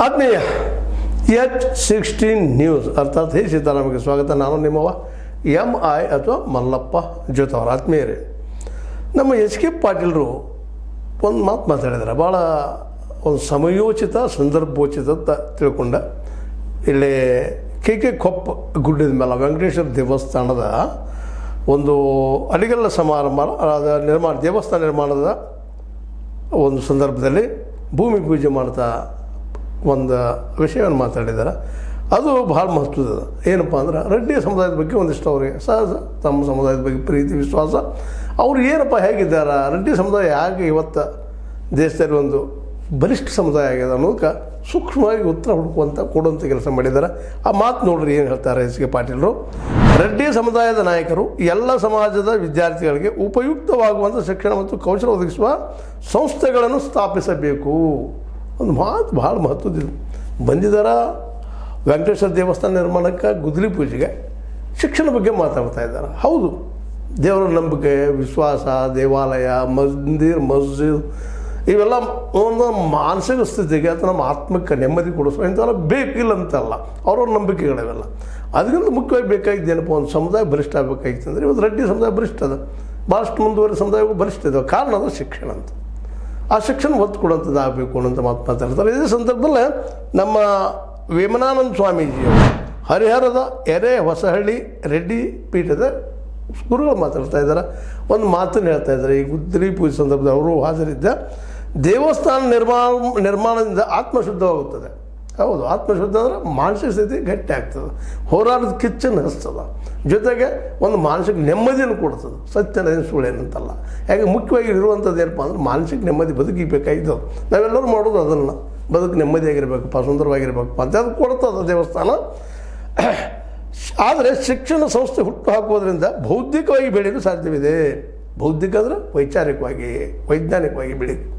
ಆತ್ಮೀಯ H16 news ಅರ್ಥಾತ್ ಹೇ ಸೀತಾರಾಮಕ್ಕೆ ಸ್ವಾಗತ. ನಾನು ನಿಮ್ಮವ MI ಅಥವಾ ಮಲ್ಲಪ್ಪ ಜೋತವರ. ಆತ್ಮೀಯರೇ, ನಮ್ಮ HK ಪಾಟೀಲರು ಒಂದು ಮಾತು ಮಾತಾಡಿದ್ದಾರೆ, ಭಾಳ ಒಂದು ಸಮಯೋಚಿತ ಸಂದರ್ಭೋಚಿತ ಅಂತ ತಿಳ್ಕೊಂಡ. ಇಲ್ಲಿ KK ಕೊಪ್ಪ ಗುಡ್ಡದ ಮೇಲೆ ವೆಂಕಟೇಶ್ವರ ದೇವಸ್ಥಾನದ ಒಂದು ಅಡಿಗಲ್ಲ ಸಮಾರಂಭ ದೇವಸ್ಥಾನ ನಿರ್ಮಾಣದ ಒಂದು ಸಂದರ್ಭದಲ್ಲಿ ಭೂಮಿ ಪೂಜೆ ಮಾಡ್ತಾ ಒಂದು ವಿಷಯವನ್ನು ಮಾತಾಡಿದ್ದಾರೆ. ಅದು ಭಾಳ ಮಹತ್ವದ. ಏನಪ್ಪ ಅಂದ್ರೆ ರೆಡ್ಡಿ ಸಮುದಾಯದ ಬಗ್ಗೆ ಒಂದಿಷ್ಟು ಅವರಿಗೆ ಸಹಜ ತಮ್ಮ ಸಮುದಾಯದ ಬಗ್ಗೆ ಪ್ರೀತಿ ವಿಶ್ವಾಸ, ಅವ್ರು ಏನಪ್ಪ ಹೇಗಿದ್ದಾರೆ, ರೆಡ್ಡಿ ಸಮುದಾಯ ಹೇಗೆ ಇವತ್ತು ದೇಶದಲ್ಲಿ ಒಂದು ಬಲಿಷ್ಠ ಸಮುದಾಯ ಆಗಿದೆ ಅನ್ನೋದಕ್ಕೆ ಸೂಕ್ಷ್ಮವಾಗಿ ಉತ್ತರ ಕೊಡುವಂಥ ಕೆಲಸ ಮಾಡಿದ್ದಾರೆ. ಆ ಮಾತು ನೋಡ್ರಿ ಏನು ಹೇಳ್ತಾರೆ HK ಪಾಟೀಲರು. ರೆಡ್ಡಿ ಸಮುದಾಯದ ನಾಯಕರು ಎಲ್ಲ ಸಮಾಜದ ವಿದ್ಯಾರ್ಥಿಗಳಿಗೆ ಉಪಯುಕ್ತವಾಗುವಂಥ ಶಿಕ್ಷಣ ಮತ್ತು ಕೌಶಲ ಒದಗಿಸುವ ಸಂಸ್ಥೆಗಳನ್ನು ಸ್ಥಾಪಿಸಬೇಕು. ಒಂದು ಮಾತು ಭಾಳ ಮಹತ್ವದಿದೆ. ಬಂದಿದ್ದಾರ ವೆಂಕಟೇಶ್ವರ ದೇವಸ್ಥಾನ ನಿರ್ಮಾಣಕ್ಕೆ, ಗುದ್ದಲಿ ಪೂಜೆಗೆ, ಶಿಕ್ಷಣ ಬಗ್ಗೆ ಮಾತಾಡ್ತಾ ಇದ್ದಾರೆ. ಹೌದು, ದೇವರ ನಂಬಿಕೆ, ವಿಶ್ವಾಸ, ದೇವಾಲಯ, ಮಸ್ಜಿದ್ ಇವೆಲ್ಲ ಒಂದು ಮಾನಸಿಕ ಸ್ಥಿತಿಗೆ ಅಥವಾ ನಮ್ಮ ಆತ್ಮಕ್ಕೆ ನೆಮ್ಮದಿ ಕೊಡಿಸೋ ಇಂಥವೆಲ್ಲ ಬೇಕಿಲ್ಲ ಅಂತಲ್ಲ, ಅವ್ರವ್ರ ನಂಬಿಕೆಗಳಿವೆಲ್ಲ. ಅದಕ್ಕಿಂತ ಮುಖ್ಯವಾಗಿ ಬೇಕಾಗಿದ್ದೇನಪ್ಪ, ಒಂದು ಸಮುದಾಯ ಬಲಿಷ್ಠ ಆಗಬೇಕಾಗಿತ್ತು ಅಂದರೆ ಇವತ್ತು ರೆಡ್ಡಿ ಸಮುದಾಯ ಬಲಿಷ್ಠ ಅದ, ಭಾಳಷ್ಟು ಮುಂದುವರೆದ ಸಮುದಾಯಗಳು ಬಲಿಷ್ಠ ಇದ್ದಾವೆ. ಕಾರಣ ಅದು ಶಿಕ್ಷಣ ಅಂತ. ಆ ಶಿಕ್ಷಣ ಒತ್ತು ಕೊಡುವಂಥದ್ದು ಆಗಬೇಕು ಅನ್ನೋಂಥ ಮಾತಾಡ್ತಾರೆ. ಇದೇ ಸಂದರ್ಭದಲ್ಲಿ ನಮ್ಮ ವೇಮನಾನಂದ ಸ್ವಾಮೀಜಿಯವರು ಹರಿಹರದ ಎರೆ ಹೊಸಹಳ್ಳಿ ರೆಡ್ಡಿ ಪೀಠದ ಗುರುಗಳು ಮಾತಾಡ್ತಾ ಇದ್ದಾರೆ. ಒಂದು ಮಾತನ್ನು ಹೇಳ್ತಾ ಇದ್ದಾರೆ. ಈ ಗುದ್ದಲಿ ಪೂಜೆ ಸಂದರ್ಭದಲ್ಲಿ ಅವರು ಹಾಜರಿದ್ದ ದೇವಸ್ಥಾನ ನಿರ್ಮಾಣದಿಂದ ಆತ್ಮಶುದ್ಧವಾಗುತ್ತದೆ. ಹೌದು, ಆತ್ಮಶುದ್ಧ ಅಂದರೆ ಮಾನಸಿಕ ಸ್ಥಿತಿ ಗಟ್ಟಿ ಆಗ್ತದೆ, ಹೋರಾಟದ ಕಿಚ್ಚನ್ನು ಹಚ್ತದೆ, ಜೊತೆಗೆ ಒಂದು ಮಾನಸಿಕ ನೆಮ್ಮದಿಯನ್ನು ಕೊಡ್ತದೆ. ಸತ್ಯನ ಸುಳ್ಳೇನಂತಲ್ಲ. ಯಾಕೆ ಮುಖ್ಯವಾಗಿ ಇರುವಂಥದ್ದು ಏನಪ್ಪ ಅಂದ್ರೆ ಮಾನಸಿಕ ನೆಮ್ಮದಿ ಬದುಕಿಬೇಕಾಗಿದ್ದು. ನಾವೆಲ್ಲರೂ ಮಾಡೋದು ಅದನ್ನು, ಬದುಕು ನೆಮ್ಮದಿಯಾಗಿರ್ಬೇಕಪ್ಪ, ಸುಂದರವಾಗಿರ್ಬೇಕಪ್ಪ ಅಂತ ಅದು ಕೊಡ್ತದೆ ದೇವಸ್ಥಾನ. ಆದರೆ ಶಿಕ್ಷಣ ಸಂಸ್ಥೆ ಹುಟ್ಟು ಹಾಕುವುದರಿಂದ ಬೌದ್ಧಿಕವಾಗಿ ಬೆಳೆಯಲು ಸಾಧ್ಯವಿದೆ. ಬೌದ್ಧಿಕ ಅಂದರೆ ವೈಚಾರಿಕವಾಗಿ, ವೈಜ್ಞಾನಿಕವಾಗಿ ಬೆಳೀತು.